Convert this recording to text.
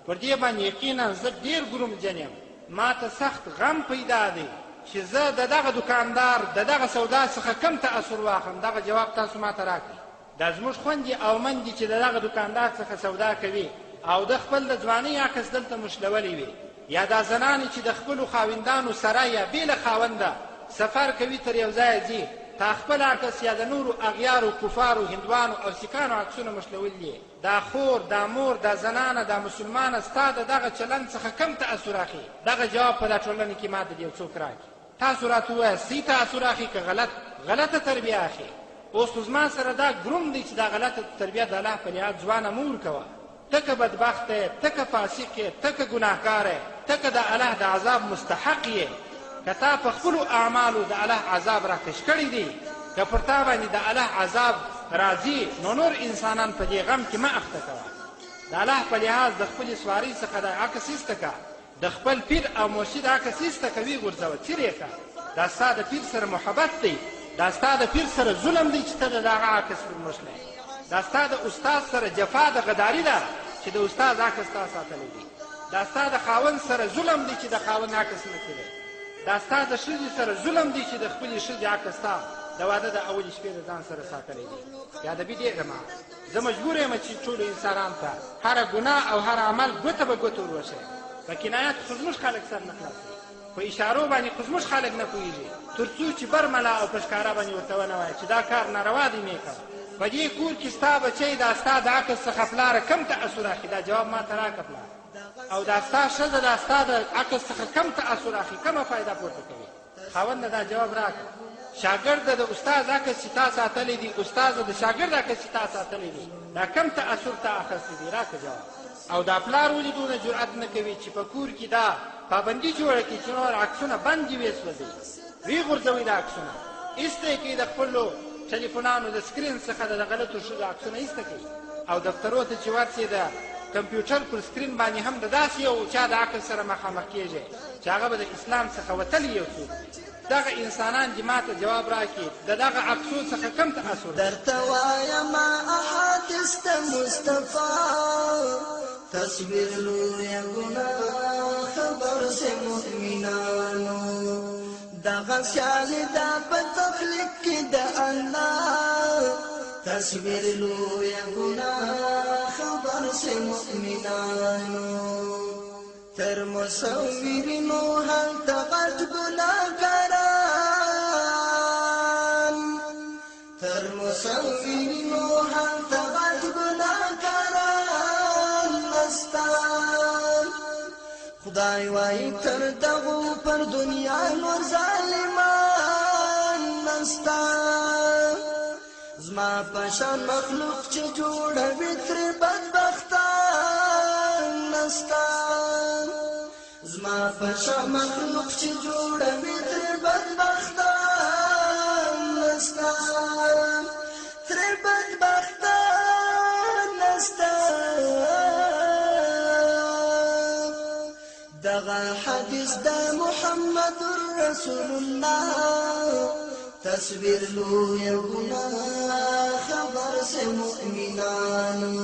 پر دې باندې یقینا زه ډېر ګرومجن یم. ما ته سخت غم پیدا دی چې زه د دغه دکاندار د دغه سودا څخه کم تأثر واخلم. دغه جواب تاسو ما ته راکړئ. دا زموږ خویندې او میندې چې د دغه دکاندار څخه سودا کوي او د خپل د ځوانۍ عکس دلته مشلولی وي، یا دا زنانې چې د خپلو خاوندانو سره یا بې له خاونده سفر کوي تر یو ځایه ځي، تا خپل عکس یا د نورو اغیارو کفارو هندوانو او سیکانو عکسونه مشلول دي. دا خور، دا مور، دا زنانه، دا مسلمانه ستا د دغه چلند څخه کم تأثر اخلي؟ دغه جواب په دا ټولنه کې ما ته د یو څوک راکړي. تاسو راته ووایه صحیح تأثر اخلي که غلطه تربیه اخلي؟ اوس خو زما سره دا ګروم دی چې دا غلطه تربیه د الله په لحاظ ځوانه مه ورکوه. ته که بدبخت یې، ته که فاسق یې، ته که ګناهکار یې، ته که د الله د عذاب مستحق یې، که تا په خپلو اعمالو د الله عذاب راکش کړی دی، که پر تا باندې د الله عذاب راځي، نو نور انسانان په دې غم کې مه اخته کوه. د الله په لحاظ د خپلې سوارۍ څخه د عکس ایسته که، د خپل پیر او مرشد عکس ایسته که، ویې غورځوه، څیرې که. دا ستا د پیر سره محبت دی، دا ستا د پیر سره ظلم دی چې ته د دغه عکس ورمشلی. دا ستا د استاد سره جفا د غداري ده چې د استاد عکس تا ساتلی دی. دا ستا د خاوند سره ظلم دی چې د خاوند عکس نه کړی. دا ستا د ښځې سره ظلم دی چې د خپلې ښځې عکس تا د واده د اولې شپې د ځان سره ساتلی دی. یادوي دې ما زه مجبور یم چې ټولو انسانانو ته هره ګناه او هر عمل ګوته به ګوته ور وښیم. په کنایات خو زموږ خلک سر نه خلاصوي، په اشارو باندې خو زموږ خلک نه پوهېږي، تر څو چې برملا او په ښکاره باندې ورته ونه وایه چې دا کار ناروا دی مې کوه. په دې کور کې ستا بچی دا ستا د عکس څخه پلاره کم تأثر اخلي؟ دا جواب ما ته راکړه پلار. او دا ستا ښځه دا ستا د عکس څخه کم تأثر اخلي، کمه فایده پورته کوي؟ خاونده دا جواب راکړه. شاګرد د استاد عکس چې تا ساتلی دی، استاد د شاګرد عکس چې تا ساتلی دی، دا کم تأثر تا اخیستی دی؟ راکړه جواب. او دا پلار ولې دونه جرأت نه کوي چې په کور کې دا پابندي جوړه کړي چې نور عکسونه بند دي وسوځي، ویې غورځوئ دا عکسونه، ایسته یې کړئ د خپلو ټلیفونانو د سکرین څخه د غلطو ښځو عکسونه ایسته کړئ. او دفترو ته چې ورسئ د کمپیوټر پر سکرین باندې هم د داسې یو چا د عکس سره مخامخ کېږئ چې هغه به د اسلام څخه وتلی یو څوک. دغه انسانان دې ما ته جواب راکړي د دغه عکسو څخه کم تأثر درته وایم احادیث د مصطفی تصویر لویه ګناه خبر سه مؤمنانو دغه خیال دا په تخلیق کې د الله تصویر لویه ګناه خبر سه مؤمنانو تر مصورینو هلته غټ ګناهګاران تر مصورینو هلته غټ ګناهګاران نسته خدای وایي تر دغو پر دنیا نور ظالمان نسته زما په شان مخلوق چې جوړوي ترې بدبختان نسته زما په شان مخلوق چې جوړوي ترې بدبختان نسته ترې بدبختان نسته دغه حدیث د محمد رسول الله تصویر لویه ګناه خبر سه مؤمنانو